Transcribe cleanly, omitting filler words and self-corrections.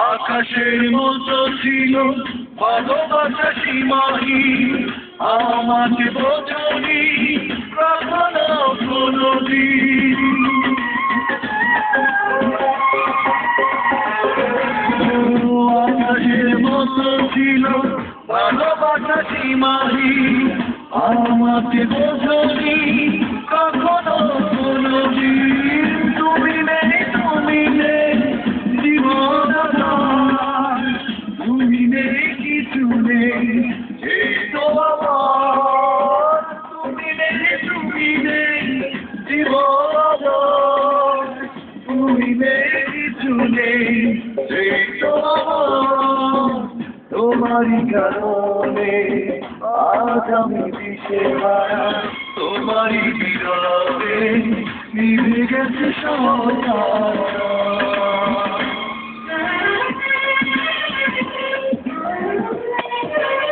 আকাশের মতো ছিল ভালোবাসা সীমাহীন, আমাকে বোঝনি কখনো কোনোদিন। আকাশের মতো ছিল ভালোবাসা সীমাহীন, আমাকে বোঝনি কখনো কোনোদিন। তুমি নেই, তুমি নেই জীবন, তুমি নেই, কিছু নেই এই তো আমার। তুমি নেই, তুমি নেই জীবন, তুমি নেই, কিছু নেই এই তো আমার। তোমারই কারণে আজ আমি দিশেহারা, তোমারই বিরহে নিভে গেছে সব তারা।